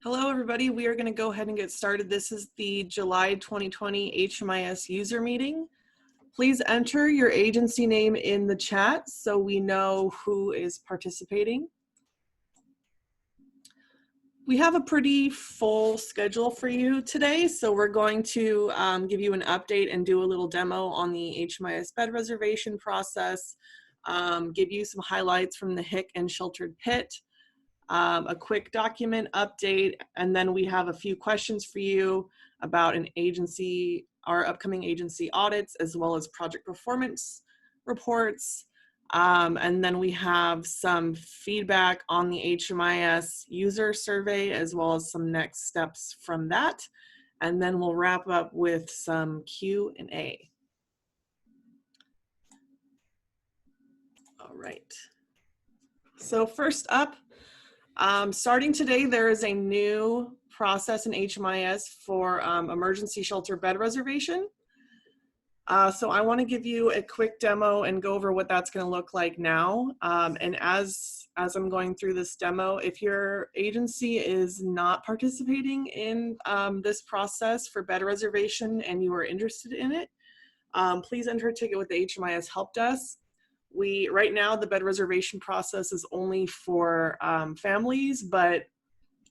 Hello, everybody. We are going to go ahead and get started. This is the July 2020 HMIS user meeting. Please enter your agency name in the chat so we know who is participating. We have a pretty full schedule for you today, so we're going to give you an update and do a little demo on the HMIS bed reservation process, give you some highlights from the HIC and sheltered pit, a quick document update, and then we have a few questions for you about our upcoming agency audits, as well as project performance reports. And then we have some feedback on the HMIS user survey, as well as some next steps from that. And then we'll wrap up with some Q&A. All right. So first up, starting today, there is a new process in HMIS for emergency shelter bed reservation. So I want to give you a quick demo and go over what that's going to look like now. And as I'm going through this demo, if your agency is not participating in this process for bed reservation and you are interested in it, please enter a ticket with the HMIS help desk. Right now, the bed reservation process is only for families, but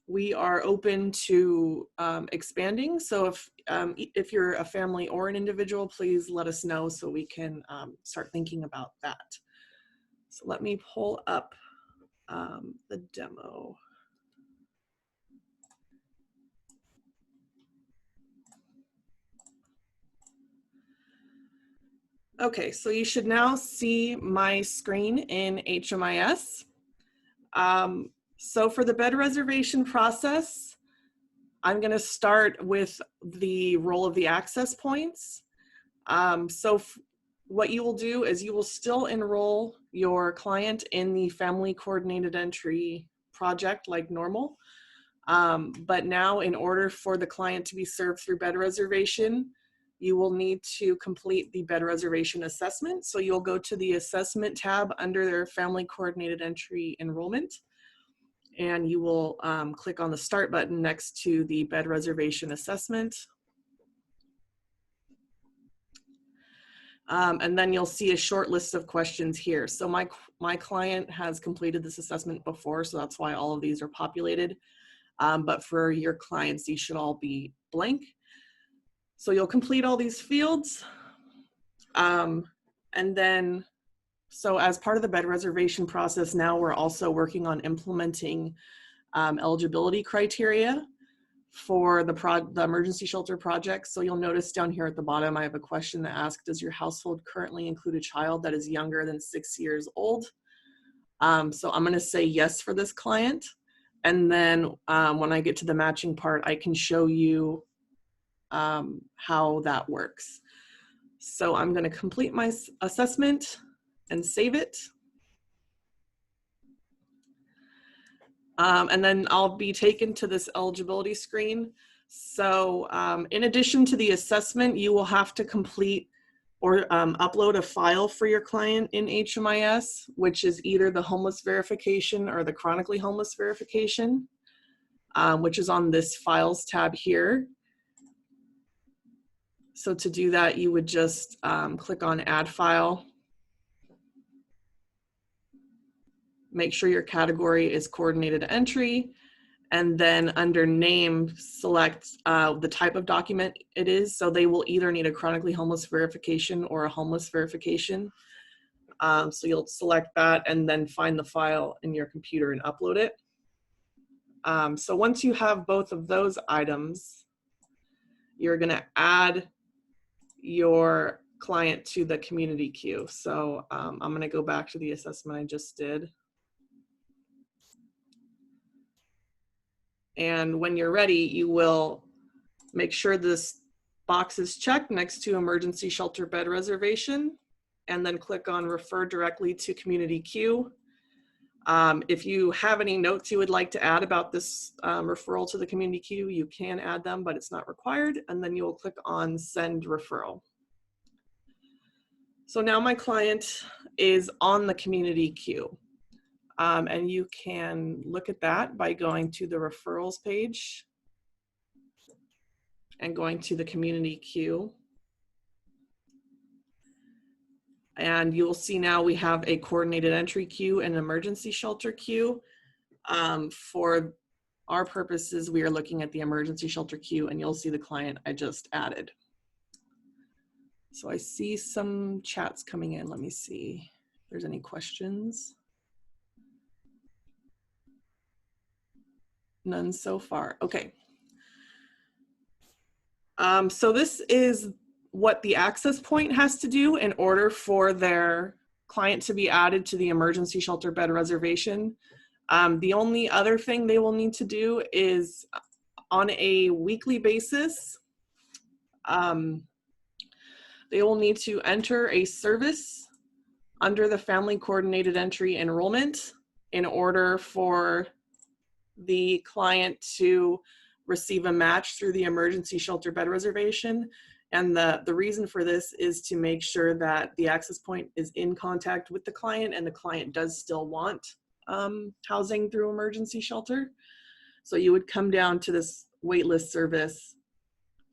we are open to expanding. So if you're a family or an individual, please let us know so we can start thinking about that. So let me pull up the demo. Okay, so you should now see my screen in HMIS. So for the bed reservation process, I'm going to start with the role of the access points. What you will do is you will still enroll your client in the family coordinated entry project like normal. But now, in order for the client to be served through bed reservation, you will need to complete the bed reservation assessment. So you'll go to the assessment tab under their family coordinated entry enrollment, and you will click on the start button next to the bed reservation assessment. And then you'll see a short list of questions here. So my client has completed this assessment before, so that's why all of these are populated. But for your clients, these should all be blank. So you'll complete all these fields. And then, so as part of the bed reservation process, now we're also working on implementing eligibility criteria for the emergency shelter project. So you'll notice down here at the bottom, I have a question that asks, does your household currently include a child that is younger than 6 years old? So I'm gonna say yes for this client. And then when I get to the matching part, I can show you how that works. So I'm gonna complete my assessment and save it. And then I'll be taken to this eligibility screen. So in addition to the assessment, you will have to complete or upload a file for your client in HMIS, which is either the homeless verification or the chronically homeless verification, which is on this files tab here. So to do that, you would just click on add file. Make sure your category is coordinated entry, and then under name, select the type of document it is. So they will either need a chronically homeless verification or a homeless verification. So you'll select that and then find the file in your computer and upload it. So once you have both of those items, you're gonna add your client to the community queue. So I'm gonna go back to the assessment I just did. And when you're ready, you will make sure this box is checked next to emergency shelter bed reservation, and then click on refer directly to community queue. If you have any notes you would like to add about this referral to the community queue, you can add them, but it's not required. And then you will click on send referral. So now my client is on the community queue. And you can look at that by going to the referrals page and going to the community queue. And you will see now we have a coordinated entry queue and an emergency shelter queue. For our purposes, we are looking at the emergency shelter queue, and you'll see the client I just added. So I see some chats coming in. Let me see if there's any questions. None so far. Okay. So this is what the access point has to do in order for their client to be added to the emergency shelter bed reservation. The only other thing they will need to do is on a weekly basis, they will need to enter a service under the family coordinated entry enrollment in order for the client to receive a match through the emergency shelter bed reservation. And the reason for this is to make sure that the access point is in contact with the client and the client does still want housing through emergency shelter. So you would come down to this waitlist service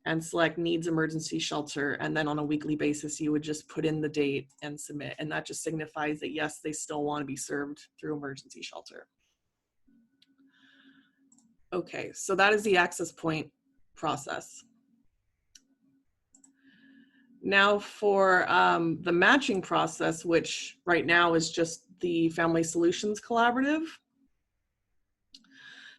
and select needs emergency shelter, and then on a weekly basis you would just put in the date and submit, and that just signifies that yes, they still want to be served through emergency shelter. Okay, so that is the access point process. Now for the matching process, which right now is just the Family Solutions Collaborative.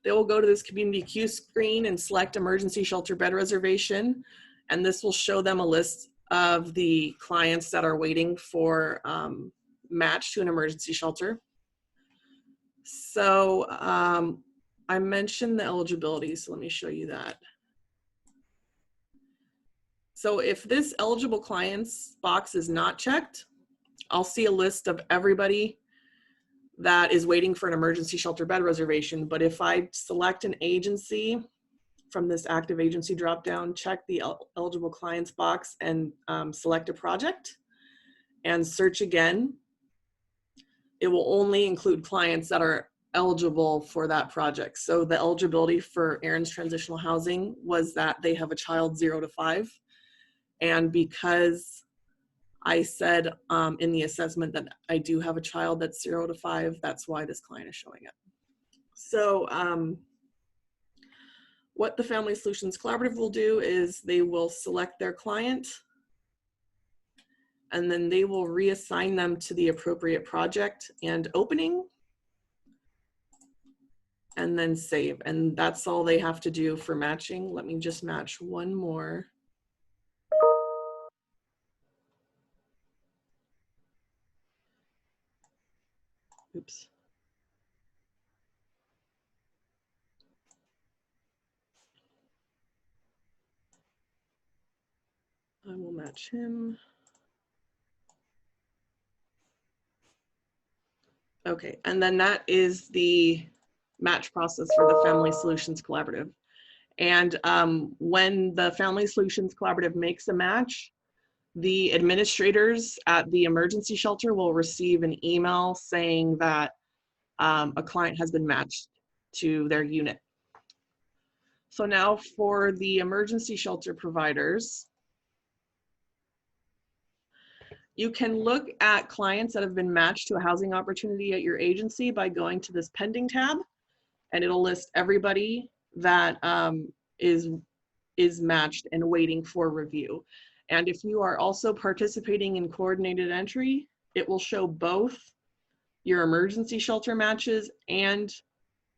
They will go to this community queue screen and select emergency shelter bed reservation. And this will show them a list of the clients that are waiting for match to an emergency shelter. So I mentioned the eligibility, so let me show you that. So if this eligible clients box is not checked, I'll see a list of everybody that is waiting for an emergency shelter bed reservation. But if I select an agency from this active agency dropdown, check the eligible clients box and select a project and search again, it will only include clients that are eligible for that project. So the eligibility for Aaron's transitional housing was that they have a child 0 to 5. And because I said in the assessment that I do have a child that's 0 to 5, that's why this client is showing up. So what the Family Solutions Collaborative will do is they will select their client, and then they will reassign them to the appropriate project and opening, and then save. And that's all they have to do for matching. Let me just match one more. Oops. I will match him. Okay, and then that is the match process for the Family Solutions Collaborative. And when the Family Solutions Collaborative makes a match, the administrators at the emergency shelter will receive an email saying that a client has been matched to their unit. So now for the emergency shelter providers, you can look at clients that have been matched to a housing opportunity at your agency by going to this pending tab, and it'll list everybody that is matched and waiting for review. And if you are also participating in coordinated entry, it will show both your emergency shelter matches and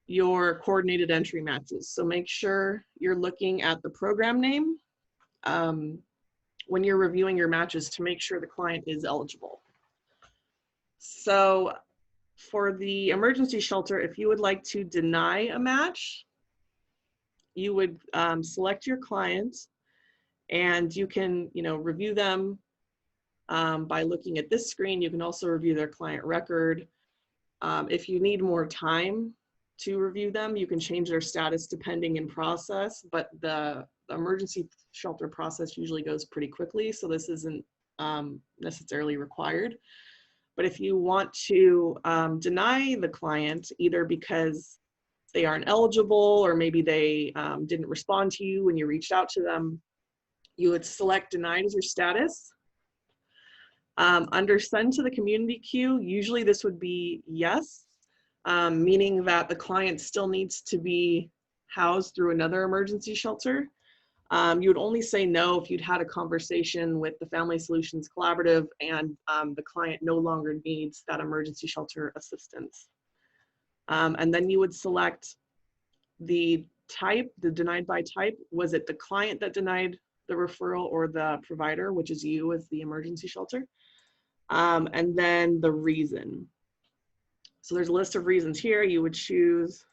your coordinated entry matches. So make sure you're looking at the program name when you're reviewing your matches to make sure the client is eligible. So for the emergency shelter, if you would like to deny a match, you would select your client, and you can review them by looking at this screen. You can also review their client record. If you need more time to review them, you can change their status to pending in process, but the emergency shelter process usually goes pretty quickly, so this isn't necessarily required. But if you want to deny the client, either because they aren't eligible or maybe they didn't respond to you when you reached out to them, you would select denied as your status. Under send to the community queue, usually this would be yes, meaning that the client still needs to be housed through another emergency shelter. You would only say no if you'd had a conversation with the Family Solutions Collaborative and the client no longer needs that emergency shelter assistance. And then you would select the type, the denied by type. Was it the client that denied the referral or the provider, which is you as the emergency shelter? And then the reason. So there's a list of reasons here. You would choose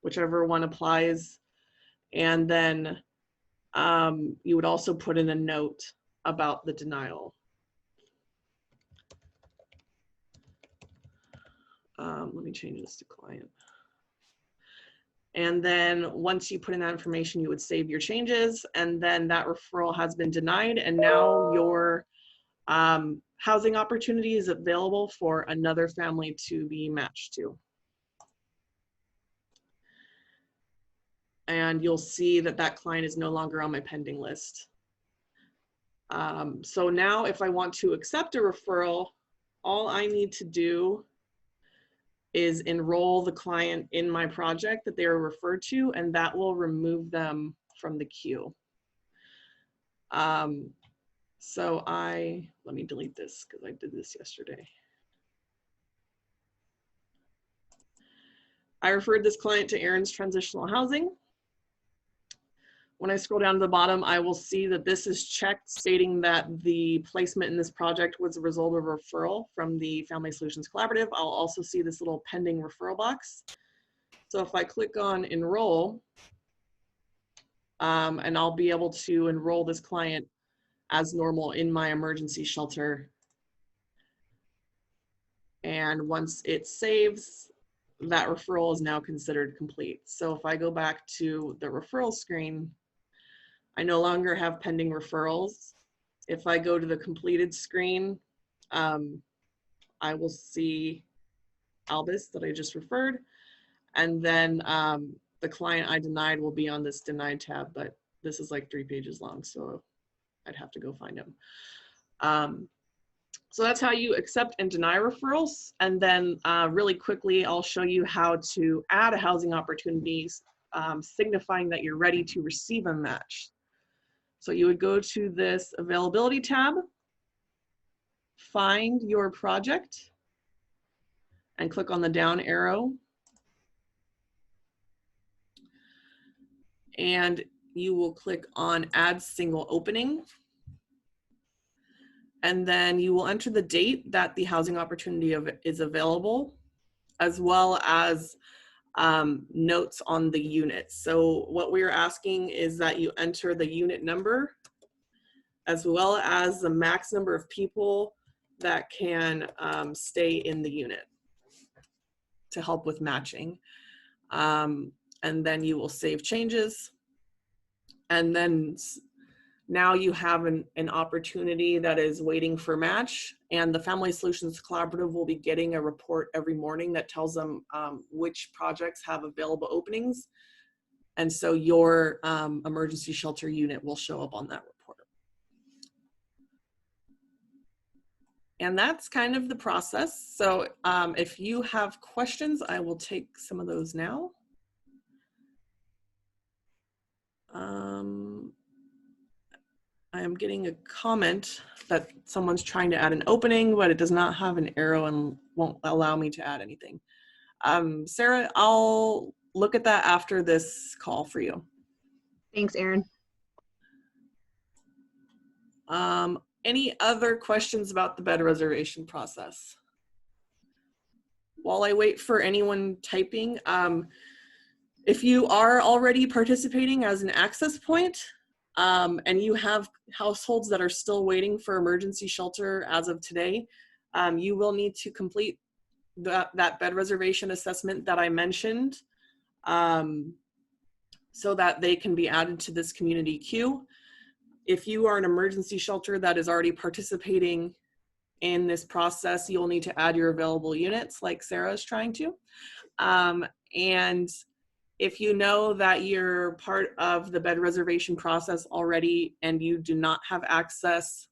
whichever one applies. And then you would also put in a note about the denial. Let me change this to client. And then once you put in that information, you would save your changes, and then that referral has been denied, and now your housing opportunity is available for another family to be matched to. And you'll see that that client is no longer on my pending list. So now if I want to accept a referral, all I need to do is enroll the client in my project that they are referred to, and that will remove them from the queue. So let me delete this because I did this yesterday. I referred this client to Aaron's Transitional Housing. When I scroll down to the bottom, I will see that this is checked, stating that the placement in this project was a result of a referral from the Family Solutions Collaborative. I'll also see this little pending referral box. So if I click on enroll, and I'll be able to enroll this client as normal in my emergency shelter. And once it saves, that referral is now considered complete. So if I go back to the referral screen, I no longer have pending referrals. If I go to the completed screen, I will see Albus that I just referred. And then the client I denied will be on this denied tab, but this is like 3 pages long, so I'd have to go find him. So that's how you accept and deny referrals. And then really quickly, I'll show you how to add a housing opportunity, signifying that you're ready to receive a match. So you would go to this availability tab, find your project, and click on the down arrow. And you will click on add single opening. And then you will enter the date that the housing opportunity is available, as well as notes on the unit. So what we're asking is that you enter the unit number, as well as the max number of people that can stay in the unit to help with matching. And then you will save changes. And then now you have an opportunity that is waiting for match, and the Family Solutions Collaborative will be getting a report every morning that tells them which projects have available openings. And so your emergency shelter unit will show up on that report. And that's kind of the process. So if you have questions, I will take some of those now. I am getting a comment that someone's trying to add an opening, but it does not have an arrow and won't allow me to add anything. Sarah, I'll look at that after this call for you. Thanks, Erin. Any other questions about the bed reservation process? While I wait for anyone typing, if you are already participating as an access point, and you have households that are still waiting for emergency shelter as of today, you will need to complete that bed reservation assessment that I mentioned, so that they can be added to this community queue. If you are an emergency shelter that is already participating In this process, you'll need to add your available units like Sarah is trying to. And if you know that you're part of the bed reservation process already and you do not have access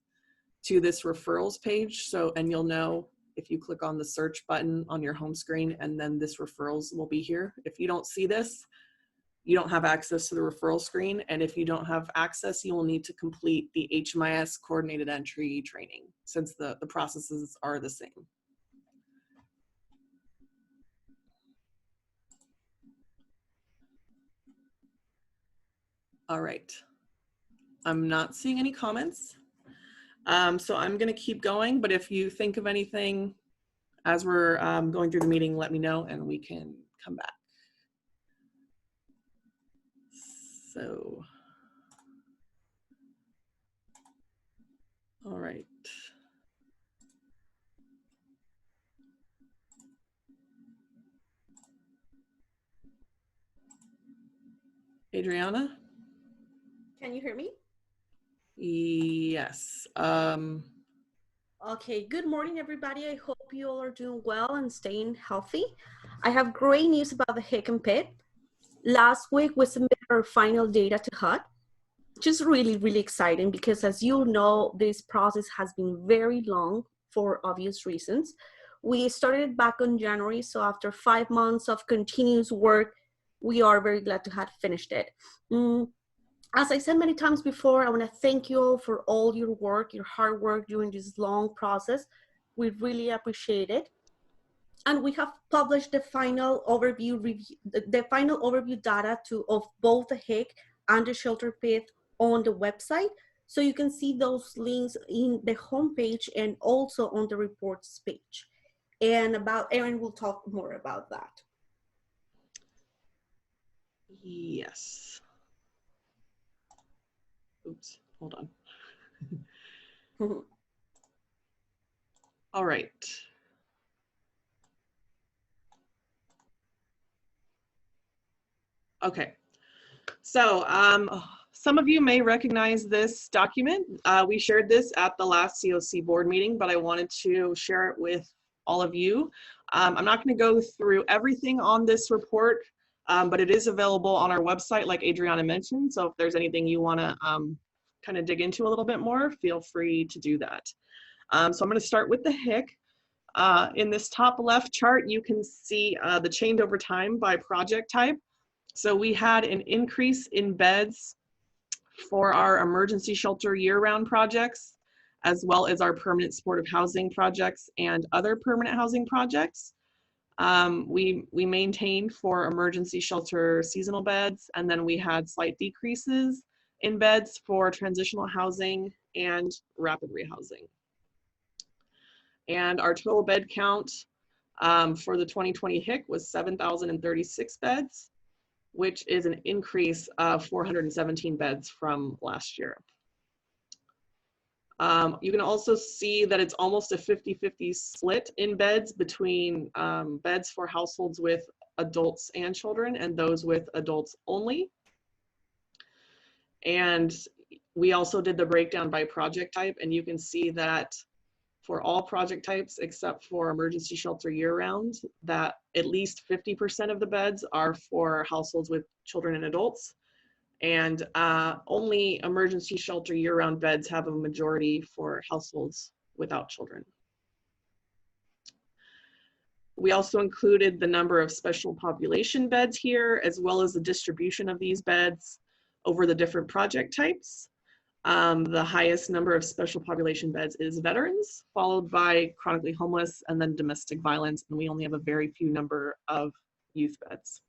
to this referrals page, and you'll know if you click on the search button on your home screen, and then this referrals will be here. If you don't see this, you don't have access to the referral screen. And if you don't have access, you will need to complete the HMIS coordinated entry training, since the processes are the same. All right. I'm not seeing any comments. So I'm going to keep going, but if you think of anything as we're going through the meeting, let me know and we can come back. So, all right. Adriana? Can you hear me? Yes. Okay, good morning, everybody. I hope you all are doing well and staying healthy. I have great news about the Hick and Pit. Last week, we submitted our final data to HUD, which is really, really exciting because, as you know, this process has been very long for obvious reasons. We started back in January, so after 5 months of continuous work, we are very glad to have finished it. As I said many times before, I want to thank you all for all your work, your hard work during this long process. We really appreciate it. And we have published the final overview data of both the Hick and the shelter pit on the website. So you can see those links in the homepage and also on the reports page. And Erin will talk more about that. Yes. Oops, hold on. All right. Okay. So some of you may recognize this document. We shared this at the last COC board meeting, but I wanted to share it with all of you. I'm not going to go through everything on this report, but it is available on our website, like Adriana mentioned. So if there's anything you want to kind of dig into a little bit more, feel free to do that. So I'm going to start with the Hick. In this top left chart, you can see the change over time by project type. So we had an increase in beds for our emergency shelter year-round projects, as well as our permanent supportive housing projects and other permanent housing projects. We maintained for emergency shelter seasonal beds, and then we had slight decreases in beds for transitional housing and rapid rehousing. And our total bed count for the 2020 Hick was 7,036 beds, which is an increase of 417 beds from last year. You can also see that it's almost a 50-50 split in beds between beds for households with adults and children and those with adults only. And we also did the breakdown by project type, and you can see that for all project types except for emergency shelter year-round, that at least 50% of the beds are for households with children and adults, and only emergency shelter year-round beds have a majority for households without children. We also included the number of special population beds here, as well as the distribution of these beds over the different project types. The highest number of special population beds is veterans, followed by chronically homeless, and then domestic violence, and we only have a very few number of youth beds.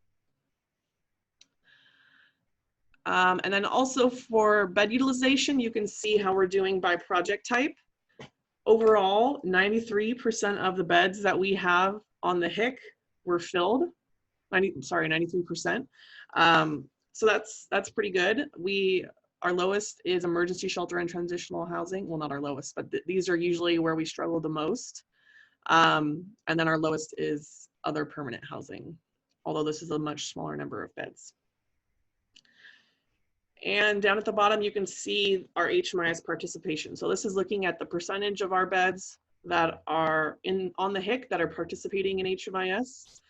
And then also for bed utilization, you can see how we're doing by project type. Overall, 93% of the beds that we have on the Hick were filled. 93%. So that's pretty good. Our lowest is emergency shelter and transitional housing. Well, not our lowest, but these are usually where we struggle the most. And then our lowest is other permanent housing, although this is a much smaller number of beds. And down at the bottom, you can see our HMIS participation. So this is looking at the percentage of our beds that are on the HIC that are participating in HMIS.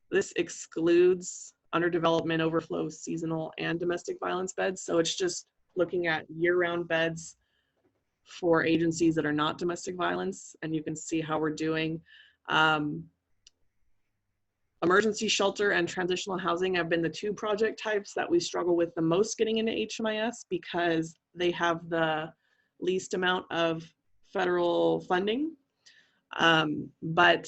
This excludes underdevelopment, overflow, seasonal, and domestic violence beds. So it's just looking at year-round beds for agencies that are not domestic violence, and you can see how we're doing. Emergency shelter and transitional housing have been the two project types that we struggle with the most getting into HMIS because they have the least amount of federal funding. But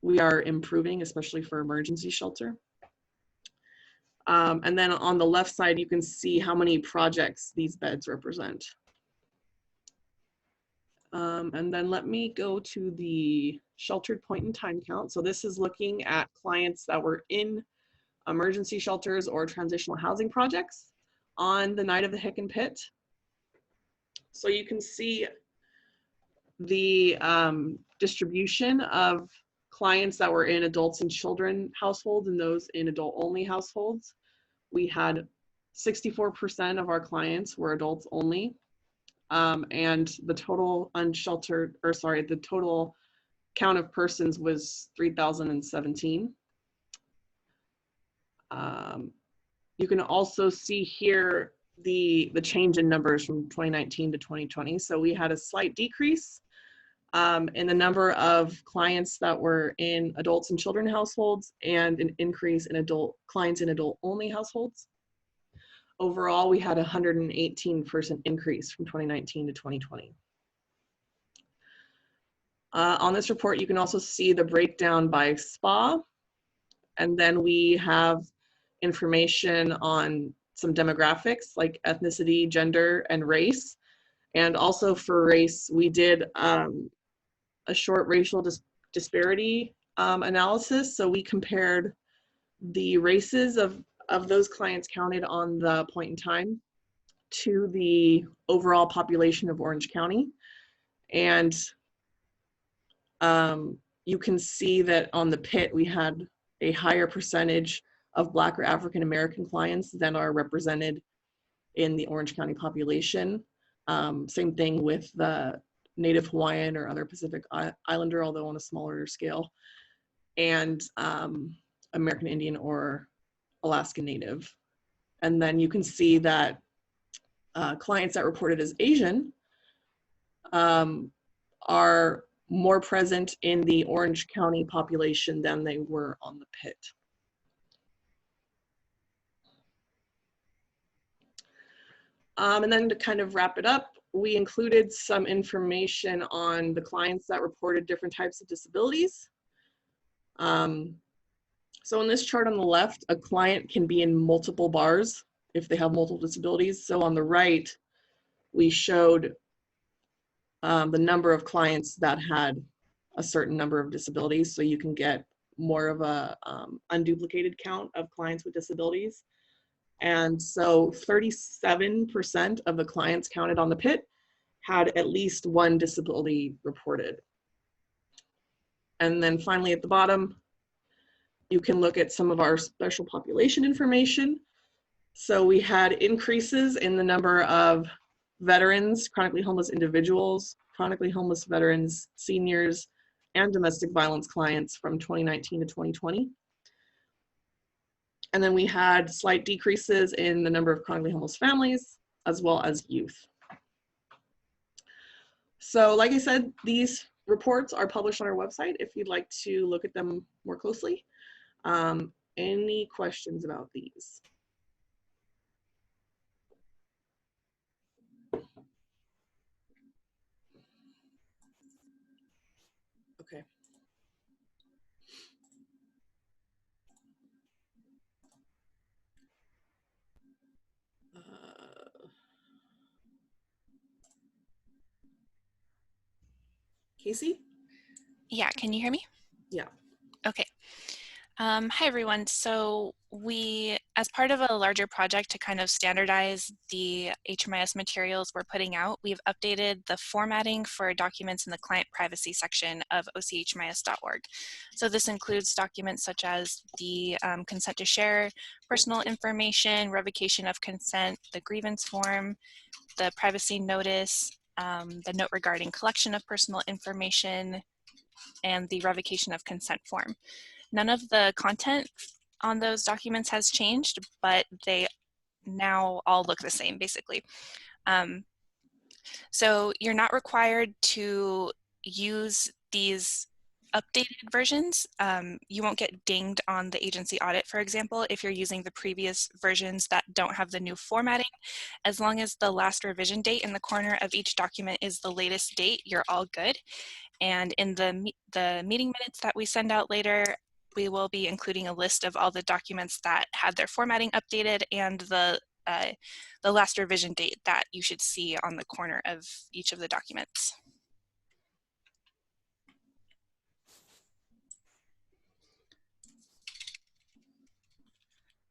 we are improving, especially for emergency shelter. And then on the left side, you can see how many projects these beds represent. And then let me go to the sheltered point in time count. So this is looking at clients that were in emergency shelters or transitional housing projects on the night of the HIC and PIT. So you can see the distribution of clients that were in adults and children households and those in adult only households. We had 64% of our clients were adults only. And the total unsheltered, or sorry, the total count of persons was 3,017. You can also see here the change in numbers from 2019 to 2020. So we had a slight decrease in the number of clients that were in adults and children households and an increase in clients in adult only households. Overall, we had a 118% increase from 2019 to 2020. On this report, you can also see the breakdown by SPA. And then we have information on some demographics like ethnicity, gender, and race. And also for race, we did a short racial disparity analysis. So we compared the races of those clients counted on the point in time to the overall population of Orange County. And you can see that on the PIT, we had a higher percentage of Black or African American clients than are represented in the Orange County population. Same thing with the Native Hawaiian or other Pacific Islander, although on a smaller scale, and American Indian or Alaska Native. And then you can see that clients that reported as Asian are more present in the Orange County population than they were on the PIT. And then to kind of wrap it up, we included some information on the clients that reported different types of disabilities. So in this chart on the left, a client can be in multiple bars if they have multiple disabilities. So on the right, we showed the number of clients that had a certain number of disabilities, so you can get more of a unduplicated count of clients with disabilities. And so 37% of the clients counted on the PIT had at least one disability reported. And then finally at the bottom, you can look at some of our special population information. So we had increases in the number of veterans, chronically homeless individuals, chronically homeless veterans, seniors, and domestic violence clients from 2019 to 2020. And then we had slight decreases in the number of chronically homeless families, as well as youth. So like I said, these reports are published on our website if you'd like to look at them more closely. Any questions about these? Okay. Casey? Yeah, can you hear me? Yeah. Okay. Hi, everyone. So we, as part of a larger project to kind of standardize the HMIS materials we're putting out, we've updated the formatting for documents in the client privacy section of OCHMIS.org. So this includes documents such as the consent to share, personal information, revocation of consent, the grievance form, the privacy notice, the note regarding collection of personal information, and the revocation of consent form. None of the content on those documents has changed, but they now all look the same, basically. So you're not required to use these updated versions. You won't get dinged on the agency audit, for example, if you're using the previous versions that don't have the new formatting. As long as the last revision date in the corner of each document is the latest date, you're all good. And in the meeting minutes that we send out later, we will be including a list of all the documents that had their formatting updated and the last revision date that you should see on the corner of each of the documents.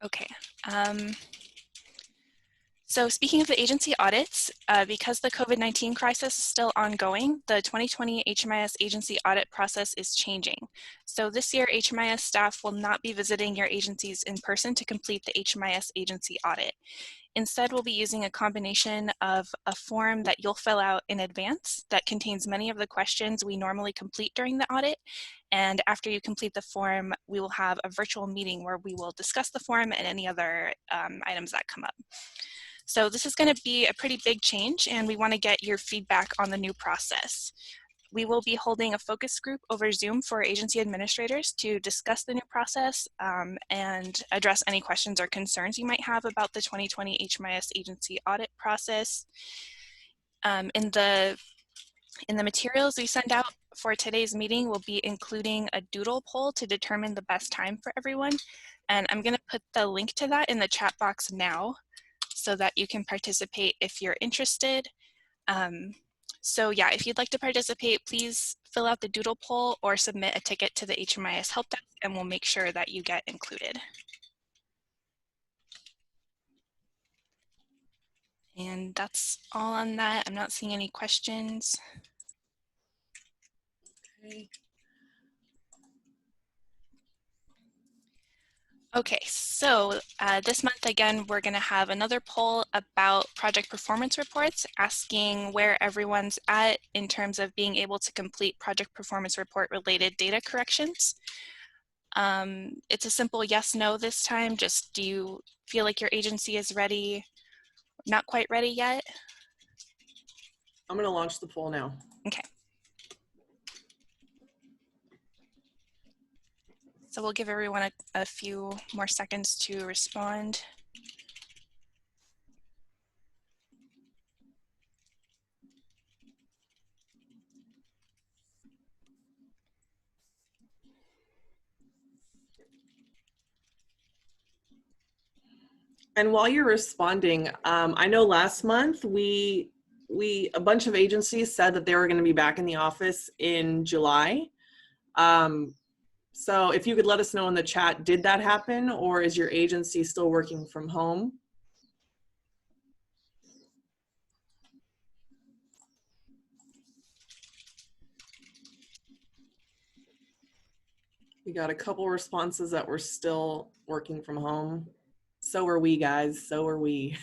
Okay. So speaking of the agency audits, because the COVID-19 crisis is still ongoing, the 2020 HMIS agency audit process is changing. So this year, HMIS staff will not be visiting your agencies in person to complete the HMIS agency audit. Instead, we'll be using a combination of a form that you'll fill out in advance that contains many of the questions we normally complete during the audit. And after you complete the form, we will have a virtual meeting where we will discuss the form and any other items that come up. So this is going to be a pretty big change, and we want to get your feedback on the new process. We will be holding a focus group over Zoom for agency administrators to discuss the new process and address any questions or concerns you might have about the 2020 HMIS agency audit process. In the materials we send out for today's meeting, we'll be including a doodle poll to determine the best time for everyone. And I'm going to put the link to that in the chat box now, so that you can participate if you're interested. So yeah, if you'd like to participate, please fill out the doodle poll or submit a ticket to the HMIS help desk, and we'll make sure that you get included. And that's all on that. I'm not seeing any questions. Okay. Okay, so this month again, we're going to have another poll about project performance reports, asking where everyone's at in terms of being able to complete project performance report related data corrections. It's a simple yes, no this time. Just, do you feel like your agency is ready? Not quite ready yet? I'm going to launch the poll now. Okay. So we'll give everyone a few more seconds to respond. And while you're responding, I know last month a bunch of agencies said that they were going to be back in the office in July. So if you could let us know in the chat, did that happen, or is your agency still working from home? We got a couple responses that we're still working from home. So are we, guys. So are we.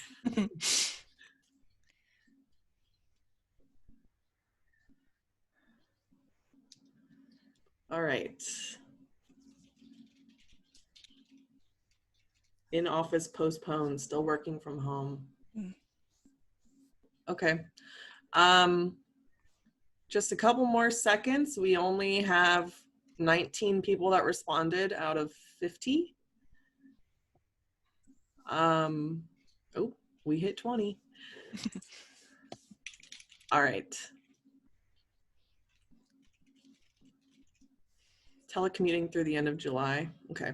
All right. In office postponed, still working from home. Okay. Just a couple more seconds. We only have 19 people that responded out of 50. Oh, we hit 20. All right. Telecommuting through the end of July. Okay.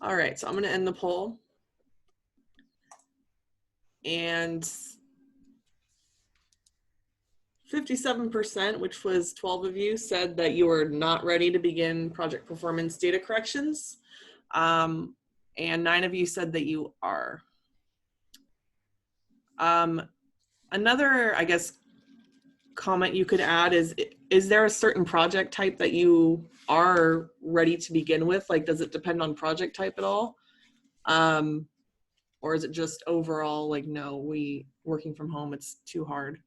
All right, so I'm going to end the poll. And 57%, which was 12 of you, said that you were not ready to begin project performance data corrections. And 9 of you said that you are. Another, I guess, comment you could add is there a certain project type that you are ready to begin with? Like, does it depend on project type at all? Or is it just overall like, no, working from home, it's too hard?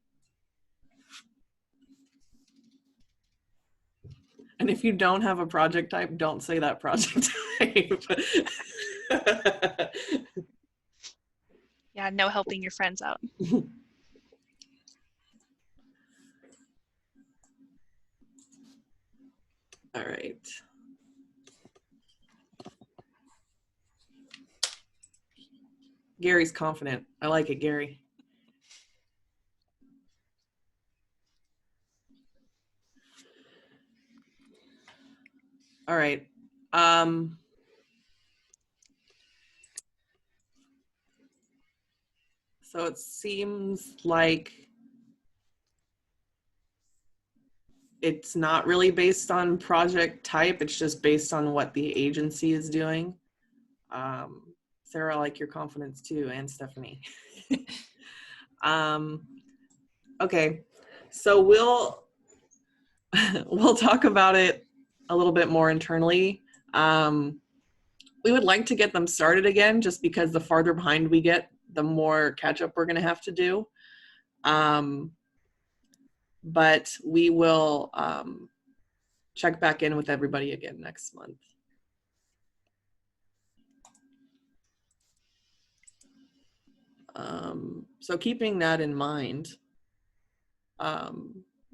And if you don't have a project type, don't say that project type. Yeah, no helping your friends out. All right. Gary's confident. I like it, Gary. All right. So it seems like it's not really based on project type. It's just based on what the agency is doing. Sarah, I like your confidence too, and Stephanie. Okay, so we'll talk about it a little bit more internally. We would like to get them started again, just because the farther behind we get, the more catch up we're going to have to do. But we will check back in with everybody again next month. So keeping that in mind,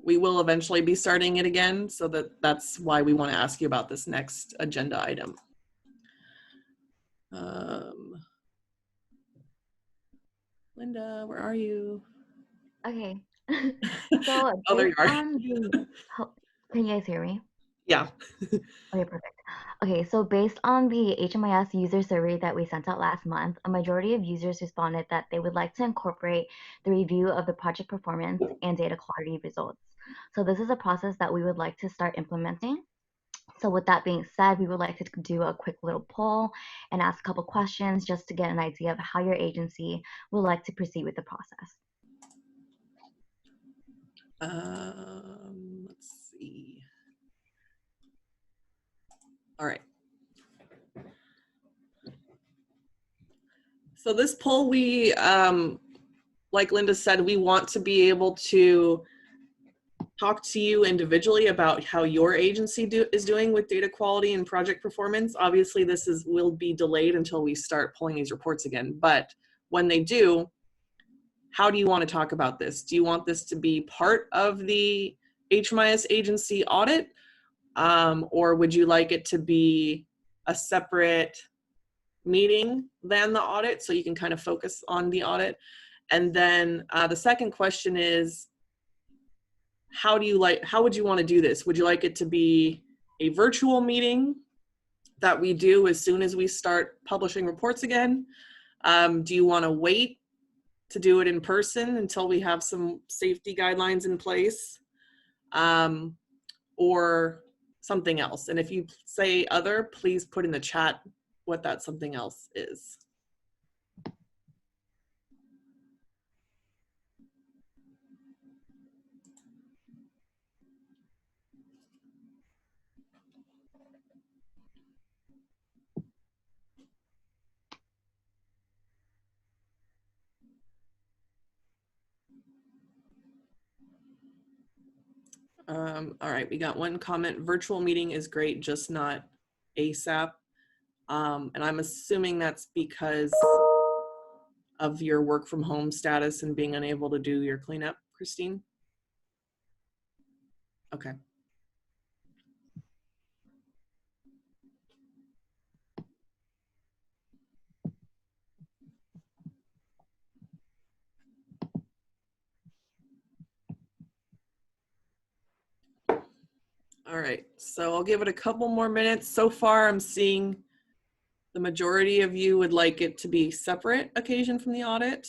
we will eventually be starting it again, so that's why we want to ask you about this next agenda item. Linda, where are you? Okay. So Oh, there you based are. on the, can you guys hear me? Yeah. Okay, perfect. Okay, so based on the HMIS user survey that we sent out last month, a majority of users responded that they would like to incorporate the review of the project performance and data quality results. So this is a process that we would like to start implementing. So with that being said, we would like to do a quick little poll and ask a couple questions just to get an idea of how your agency would like to proceed with the process. Let's see. All right. So this poll, we, like Linda said, we want to be able to talk to you individually about how your agency is doing with data quality and project performance. Obviously, this will be delayed until we start pulling these reports again. But when they do, how do you want to talk about this? Do you want this to be part of the HMIS agency audit? Or would you like it to be a separate meeting than the audit, so you can kind of focus on the audit? And then the second question is, how would you want to do this? Would you like it to be a virtual meeting that we do as soon as we start publishing reports again? Do you want to wait to do it in person until we have some safety guidelines in place? Or something else? And if you say other, please put in the chat what that something else is. All right, we got one comment. Virtual meeting is great, just not ASAP. And I'm assuming that's because of your work from home status and being unable to do your cleanup, Christine? Okay. All right, so I'll give it a couple more minutes. So far, I'm seeing the majority of you would like it to be separate occasion from the audit.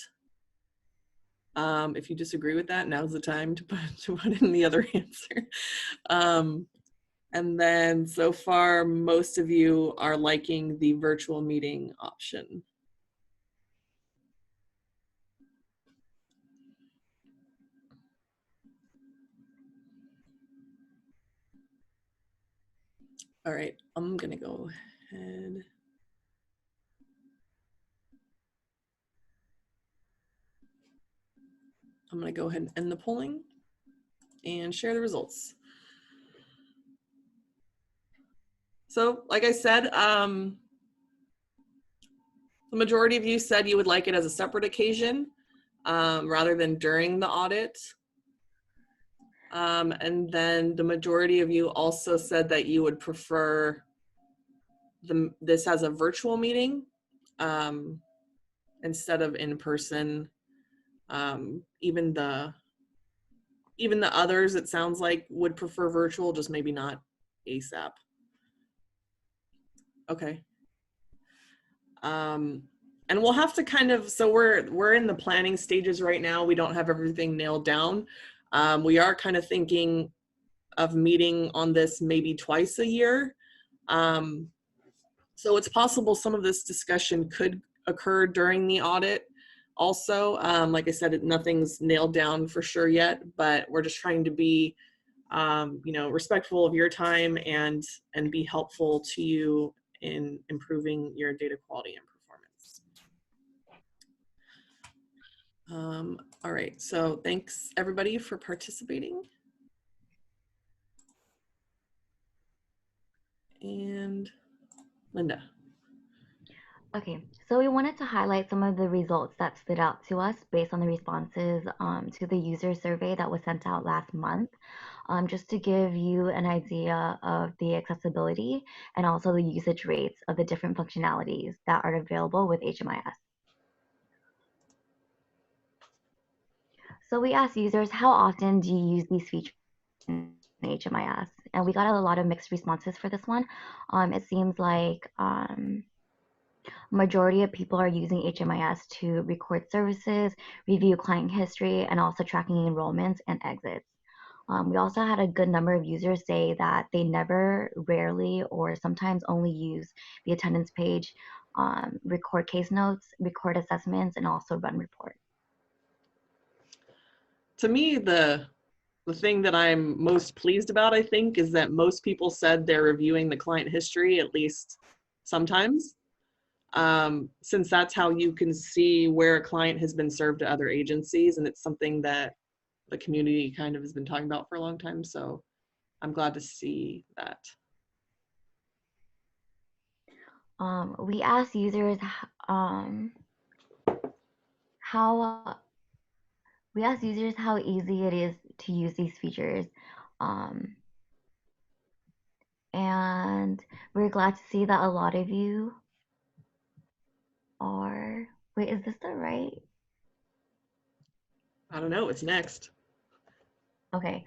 If you disagree with that, now's the time to put in the other answer. And then so far, most of you are liking the virtual meeting option. All right, I'm gonna go ahead. I'm going to go ahead and end the polling and share the results. So like I said, the majority of you said you would like it as a separate occasion rather than during the audit. And then the majority of you also said that you would prefer this as a virtual meeting instead of in person. Even the others, it sounds like, would prefer virtual, just maybe not ASAP. Okay. And we'll have to kind of, so we're in the planning stages right now. We don't have everything nailed down. We are kind of thinking of meeting on this maybe twice a year. So it's possible some of this discussion could occur during the audit also. Like I said, nothing's nailed down for sure yet, but we're just trying to be respectful of your time and be helpful to you in improving your data quality and performance. All right, so thanks everybody for participating. And Linda. Okay, so we wanted to highlight some of the results that stood out to us based on the responses to the user survey that was sent out last month, just to give you an idea of the accessibility and also the usage rates of the different functionalities that are available with HMIS. So we asked users, how often do you use these features in HMIS? And we got a lot of mixed responses for this one. It seems like majority of people are using HMIS to record services, review client history, and also tracking enrollments and exits. We also had a good number of users say that they never, rarely, or sometimes only use the attendance page, record case notes, record assessments, and also run reports. To me, the thing that I'm most pleased about, I think, is that most people said they're reviewing the client history at least sometimes. Since that's how you can see where a client has been served to other agencies, and it's something that the community kind of has been talking about for a long time. So I'm glad to see that. We asked users how easy it is to use these features. And we're glad to see that a lot of you are, wait, is this the right? I don't know, it's next. Okay.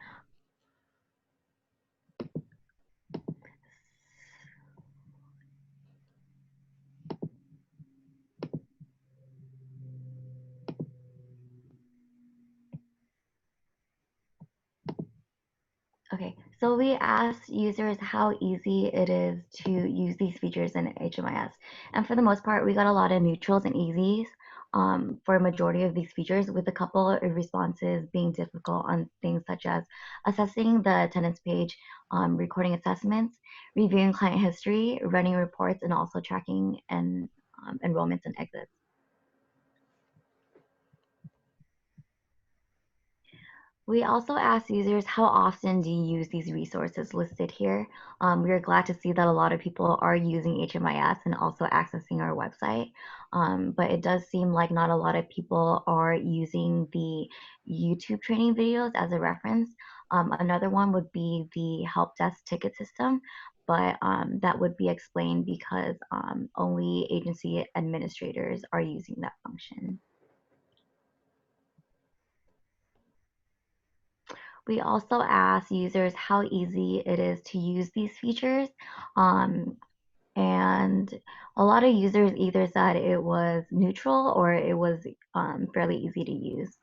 Okay, so we asked users how easy it is to use these features in HMIS. And for the most part, we got a lot of neutrals and easies for a majority of these features, with a couple of responses being difficult on things such as assessing the attendance page, recording assessments, reviewing client history, running reports, and also tracking and enrollments and exits. We also asked users, how often do you use these resources listed here? We are glad to see that a lot of people are using HMIS and also accessing our website, but it does seem like not a lot of people are using the YouTube training videos as a reference. Another one would be the help desk ticket system, but that would be explained because only agency administrators are using that function. We also asked users how easy it is to use these features. And a lot of users either said it was neutral or it was fairly easy to use.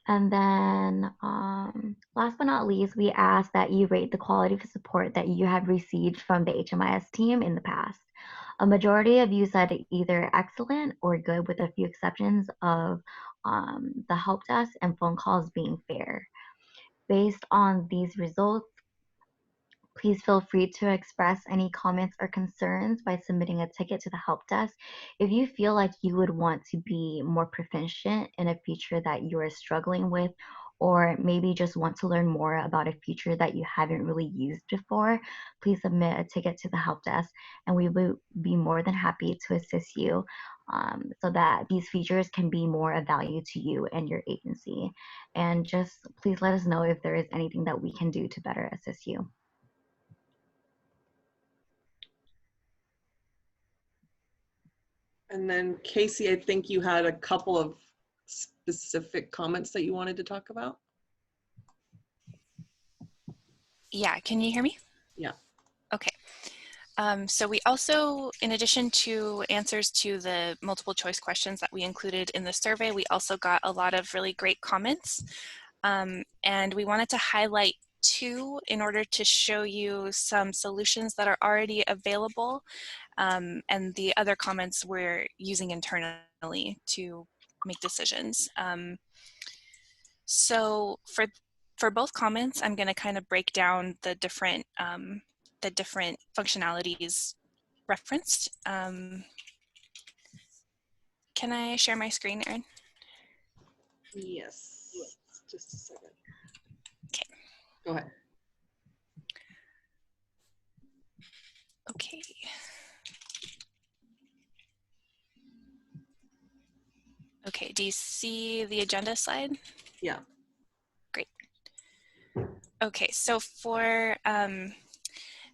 And then last but not least, we asked that you rate the quality of support that you have received from the HMIS team in the past. A majority of you said either excellent or good, with a few exceptions of the help desk and phone calls being fair. Based on these results, Please feel free to express any comments or concerns by submitting a ticket to the help desk. If you feel like you would want to be more proficient in a feature that you are struggling with, or maybe just want to learn more about a feature that you haven't really used before, please submit a ticket to the help desk and we will be more than happy to assist you so that these features can be more of value to you and your agency. And just please let us know if there is anything that we can do to better assist you. And then Casey, I think you had a couple of specific comments that you wanted to talk about. Yeah, can you hear me? Yeah. Okay. So we also, in addition to answers to the multiple choice questions that we included in the survey, we also got a lot of really great comments. And we wanted to highlight two in order to show you some solutions that are already available. And the other comments we're using internally to make decisions. So for both comments, I'm going to kind of break down the different functionalities referenced. Can I share my screen, Erin? Yes. Just a second. Okay. Go ahead. Okay. Okay, do you see the agenda slide? Yeah. Great. Okay, so for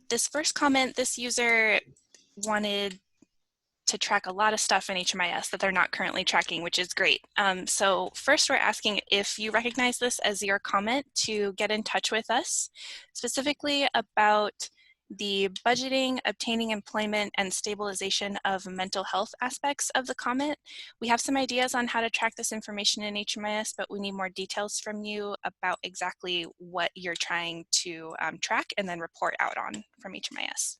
this first comment, this user wanted to track a lot of stuff in HMIS that they're not currently tracking, which is great. So first we're asking if you recognize this as your comment to get in touch with us, specifically about the budgeting, obtaining employment, and stabilization of mental health aspects of the comment. We have some ideas on how to track this information in HMIS, but we need more details from you about exactly what you're trying to track and then report out on from HMIS.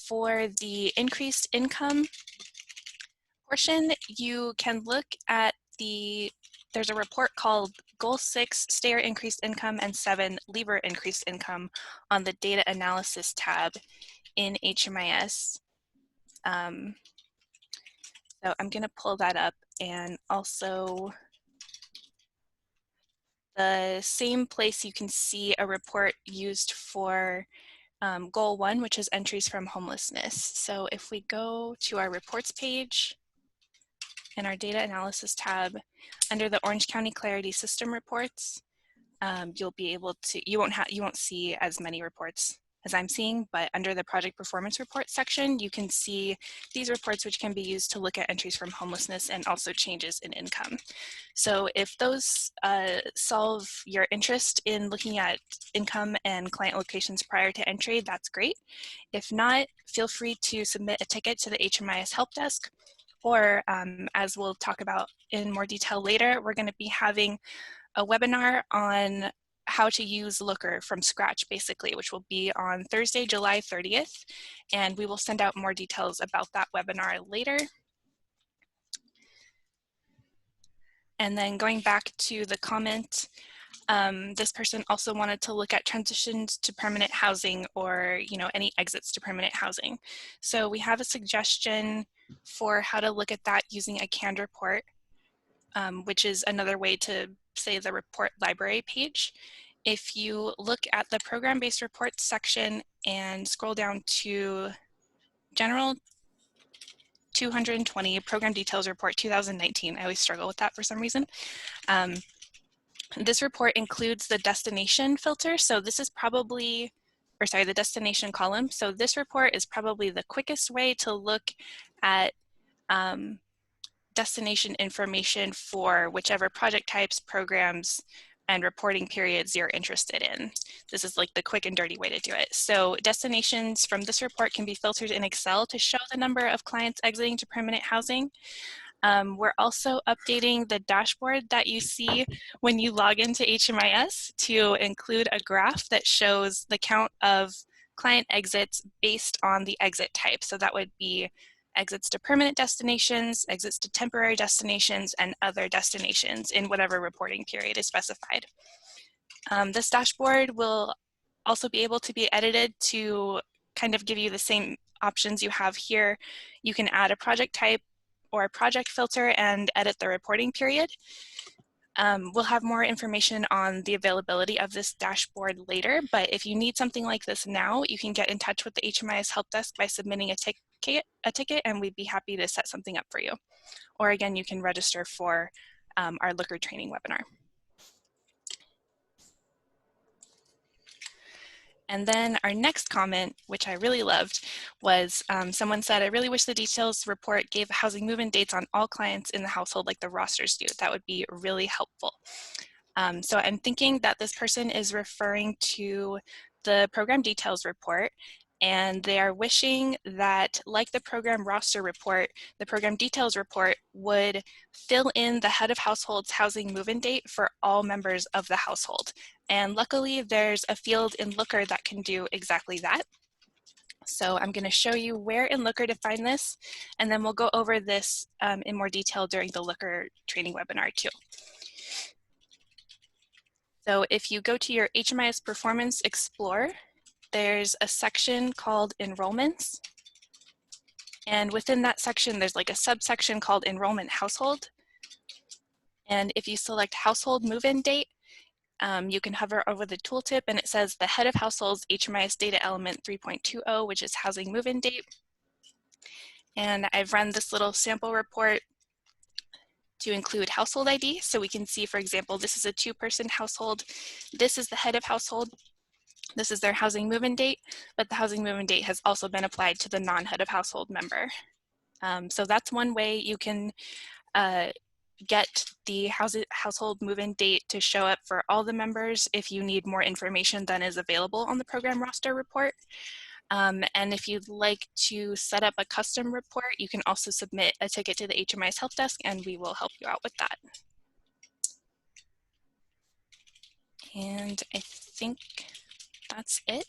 For the increased income portion, you can look at there's a report called Goal 6, Stayer Increased Income, and 7, Lever Increased Income on the Data Analysis tab in HMIS. So I'm going to pull that up, and also the same place you can see a report used for Goal 1, which is entries from homelessness. So if we go to our reports page in our data analysis tab, under the Orange County Clarity System reports, you'll be able to, you won't see as many reports as I'm seeing, but under the project performance report section, you can see these reports which can be used to look at entries from homelessness and also changes in income. So if those solve your interest in looking at income and client locations prior to entry, that's great. If not, feel free to submit a ticket to the HMIS help desk, or as we'll talk about in more detail later, we're going to be having a webinar on how to use Looker from scratch, basically, which will be on Thursday, July 30th. And we will send out more details about that webinar later. And then going back to the comment, this person also wanted to look at transitions to permanent housing, or any exits to permanent housing. So we have a suggestion for how to look at that using a canned report, which is another way to say the report library page. If you look at the program-based reports section and scroll down to General 220, Program Details Report 2019, I always struggle with that for some reason. This report includes the destination filter. So this is probably, the destination column. So this report is probably the quickest way to look at destination information for whichever project types, programs, and reporting periods you're interested in. This is like the quick and dirty way to do it. So destinations from this report can be filtered in Excel to show the number of clients exiting to permanent housing. We're also updating the dashboard that you see when you log into HMIS to include a graph that shows the count of client exits based on the exit type. So that would be exits to permanent destinations, exits to temporary destinations, and other destinations in whatever reporting period is specified. This dashboard will also be able to be edited to kind of give you the same options you have here. You can add a project type or a project filter and edit the reporting period. We'll have more information on the availability of this dashboard later, but if you need something like this now, you can get in touch with the HMIS help desk by submitting a ticket, and we'd be happy to set something up for you. Or again, you can register for our Looker training webinar. And then our next comment, which I really loved, was someone said, I really wish the details report gave housing move-in dates on all clients in the household like the rosters do. That would be really helpful. So I'm thinking that this person is referring to the program details report, and they are wishing that, like the program roster report, the program details report would fill in the head of household's housing move-in date for all members of the household. And luckily, there's a field in Looker that can do exactly that. So I'm going to show you where in Looker to find this, and then we'll go over this in more detail during the Looker training webinar too. So if you go to your HMIS Performance Explorer, there's a section called Enrollments. And within that section, there's like a subsection called Enrollment Household. And if you select Household Move-In Date, you can hover over the tooltip and it says the head of households HMIS data element 3.20, which is housing move-in date. And I've run this little sample report to include household ID. So we can see, for example, this is a 2-person household. This is the head of household. This is their housing move-in date, but the housing move-in date has also been applied to the non-head of household member. So that's one way you can get the household move-in date to show up for all the members if you need more information than is available on the program roster report. And if you'd like to set up a custom report, you can also submit a ticket to the HMIS help desk and we will help you out with that. And I think that's it.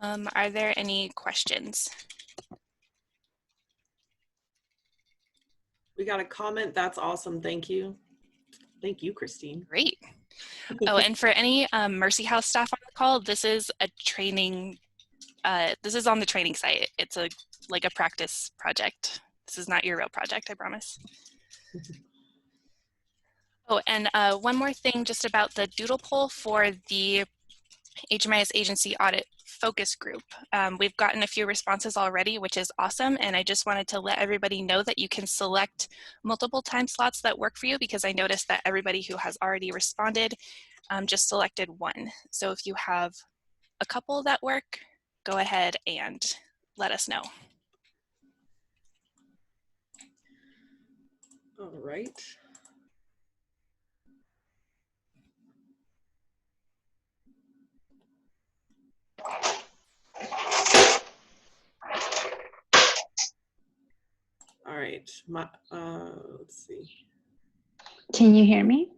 Are there any questions? We got a comment. That's awesome. Thank you. Thank you, Christine. Great. Oh, and for any Mercy House staff on the call, this is a training, this is on the training site. It's like a practice project. This is not your real project, I promise. Oh, and one more thing just about the doodle poll for the HMIS agency audit focus group. We've gotten a few responses already, which is awesome. And I just wanted to let everybody know that you can select multiple time slots that work for you, because I noticed that everybody who has already responded just selected one. So if you have a couple that work, go ahead and let us know. All right. All right, let's see. Can you hear me?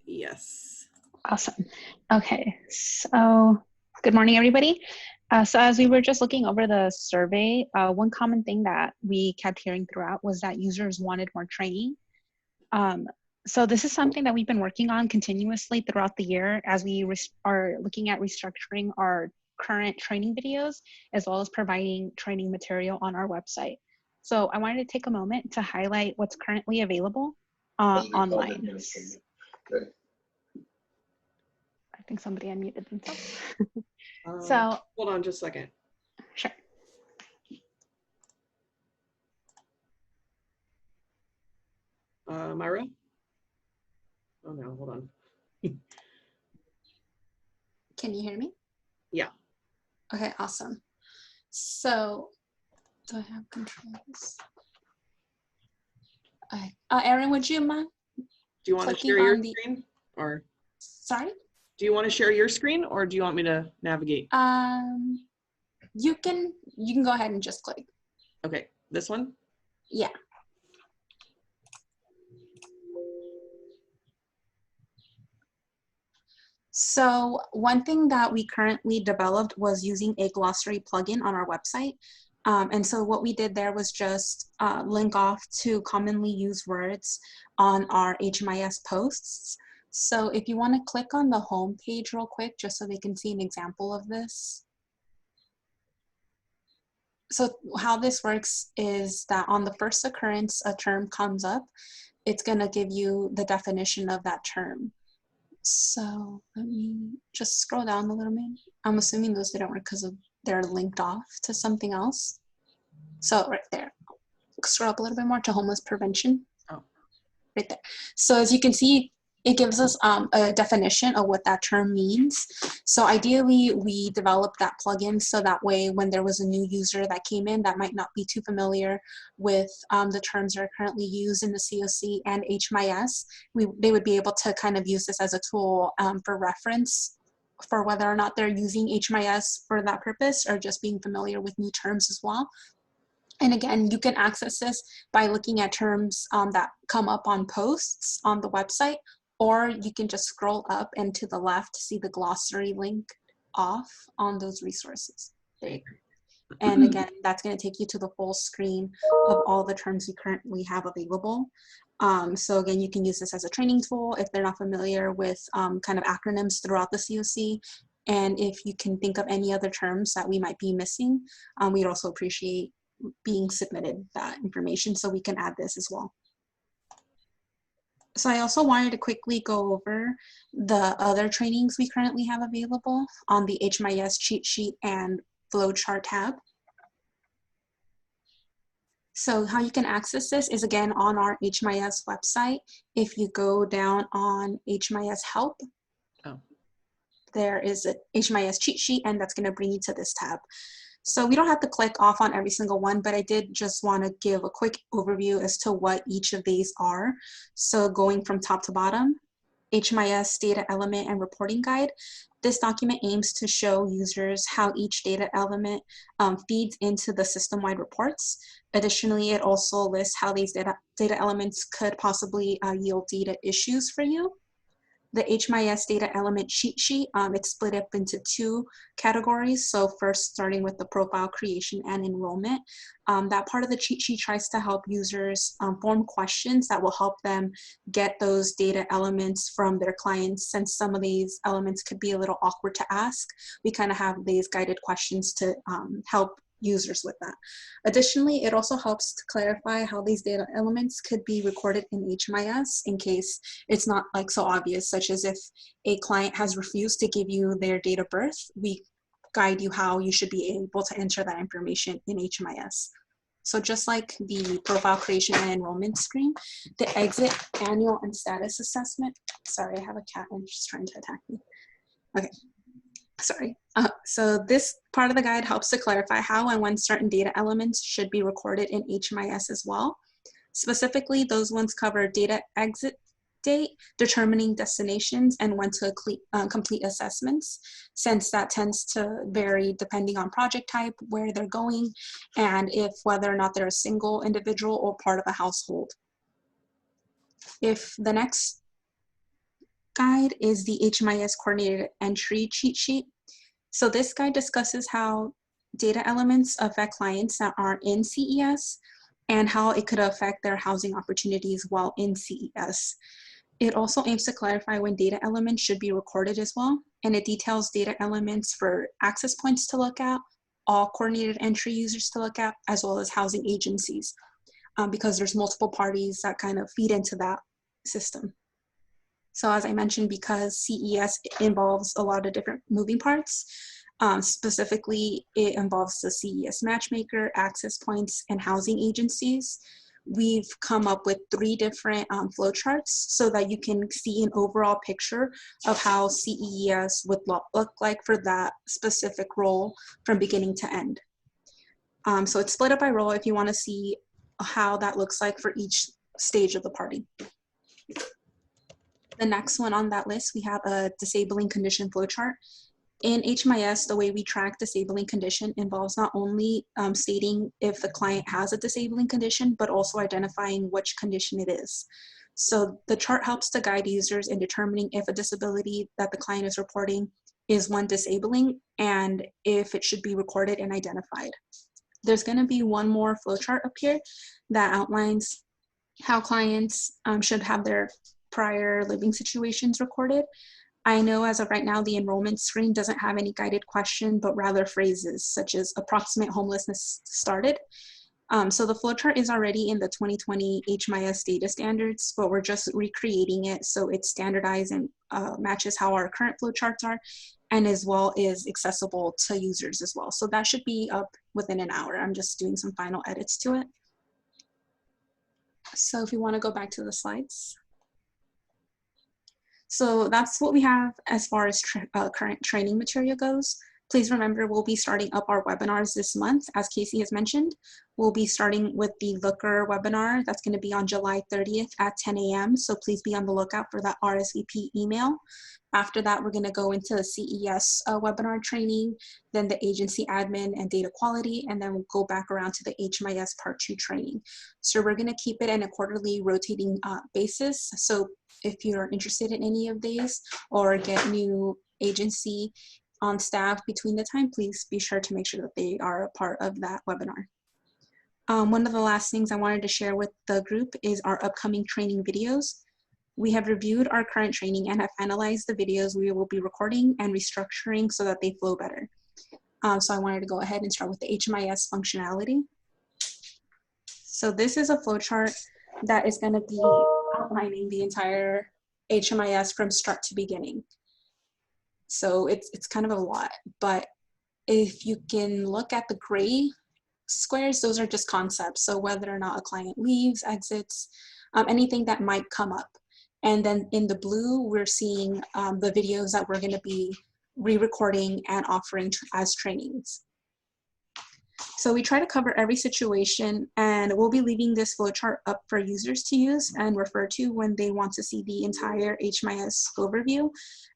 Yes. Awesome. Okay, so good morning, everybody. So as we were just looking over the survey, one common thing that we kept hearing throughout was that users wanted more training. So this is something that we've been working on continuously throughout the year as we are looking at restructuring our current training videos, as well as providing training material on our website. So I wanted to take a moment to highlight what's currently available online. I think somebody unmuted themselves. So hold on just a second. Sure. Myra? Oh no, hold on. Can you hear me? Yeah. Okay, awesome. So, do I have controls? Okay. Erin, would you mind? Do you want to share your screen, or? Sorry? Do you want to share your screen, or do you want me to navigate? You can go ahead and just click. Okay, this one? Yeah. So one thing that we currently developed was using a glossary plugin on our website. And so what we did there was just link off to commonly used words on our HMIS posts. So if you want to click on the home page real quick, just so they can see an example of this. So how this works is that on the first occurrence a term comes up, it's going to give you the definition of that term. So let me just scroll down a little bit. I'm assuming those didn't work because they're linked off to something else. So right there, scroll up a little bit more to homeless prevention. Oh. Right there. So as you can see, it gives us a definition of what that term means. So ideally, we developed that plugin so that way when there was a new user that came in that might not be too familiar with the terms that are currently used in the COC and HMIS, they would be able to kind of use this as a tool for reference for whether or not they're using HMIS for that purpose or just being familiar with new terms as well. And again, you can access this by looking at terms that come up on posts on the website, or you can just scroll up and to the left to see the glossary link off on those resources. There you go. And again, that's going to take you to the full screen of all the terms we currently have available. So again, you can use this as a training tool if they're not familiar with kind of acronyms throughout the COC. And if you can think of any other terms that we might be missing, we'd also appreciate being submitted that information so we can add this as well. So I also wanted to quickly go over the other trainings we currently have available on the HMIS cheat sheet and flowchart tab. So how you can access this is again on our HMIS website. If you go down on HMIS help, there is a HMIS cheat sheet and that's going to bring you to this tab. So we don't have to click off on every single one, but I did just want to give a quick overview as to what each of these are. So going from top to bottom, HMIS data element and reporting guide. This document aims to show users how each data element feeds into the system-wide reports. Additionally, it also lists how these data elements could possibly yield data issues for you. The HMIS data element cheat sheet, it's split up into two categories. So first, starting with the profile creation and enrollment. That part of the cheat sheet tries to help users form questions that will help them get those data elements from their clients. Since some of these elements could be a little awkward to ask, we kind of have these guided questions to help users with that. Additionally, it also helps to clarify how these data elements could be recorded in HMIS in case it's not like so obvious, such as if a client has refused to give you their date of birth, we guide you how you should be able to enter that information in HMIS. So just like the profile creation and enrollment screen, the exit, annual, and status assessment. Sorry, I have a cat and she's trying to attack me. Okay. Sorry. So this part of the guide helps to clarify how and when certain data elements should be recorded in HMIS as well. Specifically, those ones cover data exit date, determining destinations, and when to complete assessments, since that tends to vary depending on project type, where they're going, and if whether or not they're a single individual or part of a household. If the next guide is the HMIS coordinated entry cheat sheet. So this guide discusses how data elements affect clients that are in CES and how it could affect their housing opportunities while in CES. It also aims to clarify when data elements should be recorded as well, and it details data elements for access points to look at, all coordinated entry users to look at, as well as housing agencies, because there's multiple parties that kind of feed into that system. So as I mentioned, because CES involves a lot of different moving parts, specifically it involves the CES matchmaker, access points, and housing agencies. We've come up with 3 different flowcharts so that you can see an overall picture of how CES would look like for that specific role from beginning to end. So it's split up by role if you want to see how that looks like for each stage of the party. The next one on that list, we have a disabling condition flowchart. In HMIS, the way we track disabling condition involves not only stating if the client has a disabling condition, but also identifying which condition it is. So the chart helps to guide users in determining if a disability that the client is reporting is one disabling and if it should be recorded and identified. There's going to be one more flowchart up here that outlines how clients should have their prior living situations recorded. I know as of right now, the enrollment screen doesn't have any guided question, but rather phrases such as approximate homelessness started. So the flowchart is already in the 2020 HMIS data standards, but we're just recreating it so it's standardized and matches how our current flowcharts are, and as well is accessible to users as well. So that should be up within an hour. I'm just doing some final edits to it. So if you want to go back to the slides. So that's what we have as far as current training material goes. Please remember, we'll be starting up our webinars this month. As Casey has mentioned, we'll be starting with the Looker webinar. That's going to be on July 30th at 10 a.m. So please be on the lookout for that RSVP email. After that, we're going to go into the CES webinar training, then the agency admin and data quality, and then we'll go back around to the HMIS Part 2 training. So we're going to keep it in a quarterly rotating basis. So if you're interested in any of these or get new agency on staff between the time, please be sure to make sure that they are a part of that webinar. One of the last things I wanted to share with the group is our upcoming training videos. We have reviewed our current training and have analyzed the videos we will be recording and restructuring so that they flow better. So I wanted to go ahead and start with the HMIS functionality. So this is a flowchart that is going to be outlining the entire HMIS from start to beginning. So it's kind of a lot, but if you can look at the gray squares, those are just concepts. So whether or not a client leaves, exits, anything that might come up. And then in the blue, we're seeing the videos that we're going to be re-recording and offering as trainings. So we try to cover every situation, and we'll be leaving this flowchart up for users to use and refer to when they want to see the entire HMIS overview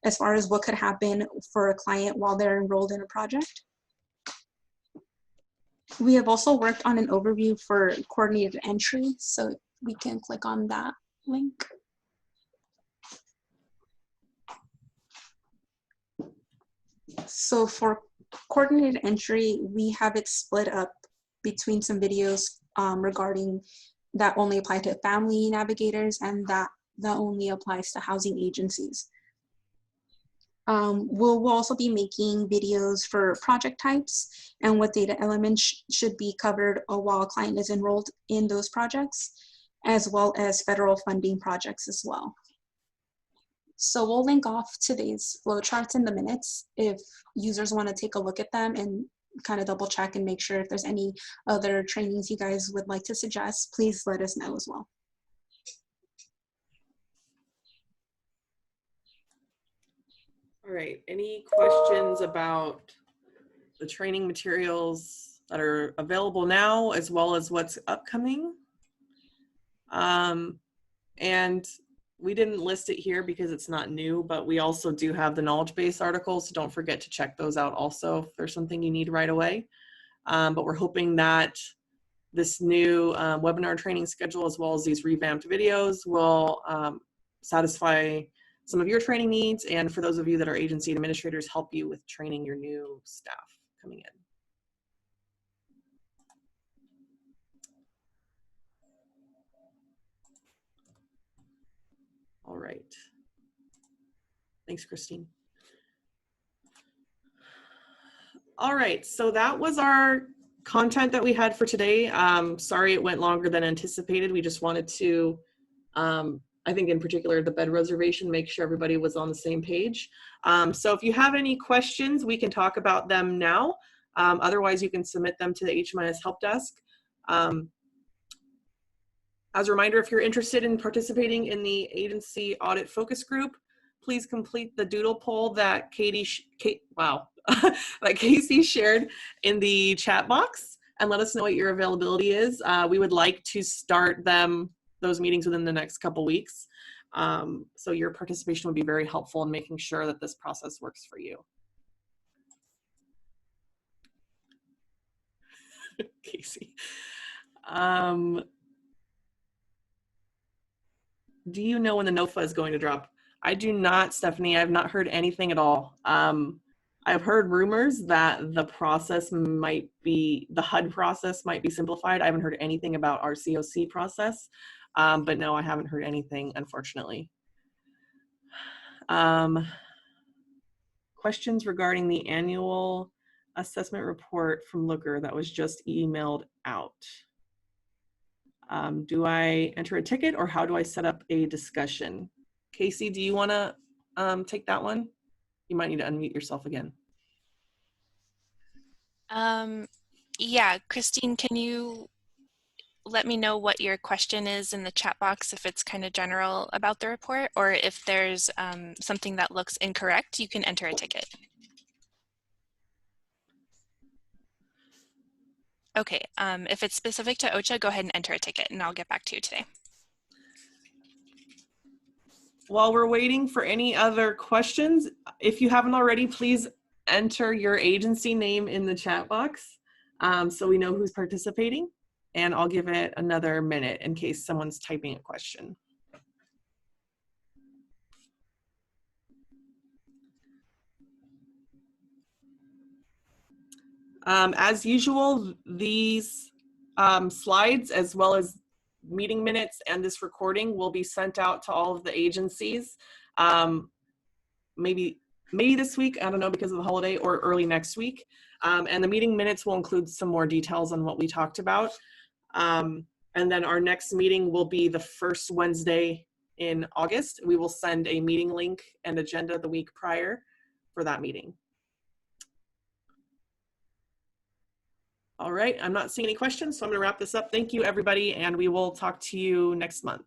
as far as what could happen for a client while they're enrolled in a project. We have also worked on an overview for coordinated entry, so we can click on that link. So for coordinated entry, we have it split up between some videos regarding that only apply to family navigators and that only applies to housing agencies. We'll also be making videos for project types and what data elements should be covered while a client is enrolled in those projects, as well as federal funding projects as well. So we'll link off today's flowcharts in the minutes if users want to take a look at them and kind of double check and make sure if there's any other trainings you guys would like to suggest, please let us know as well. All right, any questions about the training materials that are available now as well as what's upcoming? And we didn't list it here because it's not new, but we also do have the knowledge base articles, so don't forget to check those out also if there's something you need right away. But we're hoping that this new webinar training schedule as well as these revamped videos will satisfy some of your training needs, and for those of you that are agency administrators, help you with training your new staff coming in. All right. Thanks, Christine. All right, so that was our content that we had for today. Sorry it went longer than anticipated. We just wanted to, I think in particular, the bed reservation, make sure everybody was on the same page. So if you have any questions, we can talk about them now. Otherwise, you can submit them to the HMIS help desk. As a reminder, if you're interested in participating in the agency audit focus group, please complete the doodle poll that that Casey shared in the chat box and let us know what your availability is. We would like to start those meetings within the next couple weeks. So your participation would be very helpful in making sure that this process works for you. Casey. Do you know when the NOFA is going to drop? I do not, Stephanie. I've not heard anything at all. I've heard rumors that the process might be, the HUD process might be simplified. I haven't heard anything about our COC process, but no, I haven't heard anything, unfortunately. Questions regarding the annual assessment report from Looker that was just emailed out. Do I enter a ticket or how do I set up a discussion? Casey, do you want to take that one? You might need to unmute yourself again. Yeah, Christine, can you let me know what your question is in the chat box, if it's kind of general about the report, or if there's something that looks incorrect, you can enter a ticket. Okay, if it's specific to OCHA, go ahead and enter a ticket and I'll get back to you today. While we're waiting for any other questions, if you haven't already, please enter your agency name in the chat box so we know who's participating. And I'll give it another minute in case someone's typing a question. As usual, these slides, as well as meeting minutes and this recording, will be sent out to all of the agencies. Maybe this week, I don't know, because of the holiday, or early next week. And the meeting minutes will include some more details on what we talked about. And then our next meeting will be the first Wednesday in August. We will send a meeting link and agenda the week prior for that meeting. All right, I'm not seeing any questions, so I'm going to wrap this up. Thank you, everybody, and we will talk to you next month.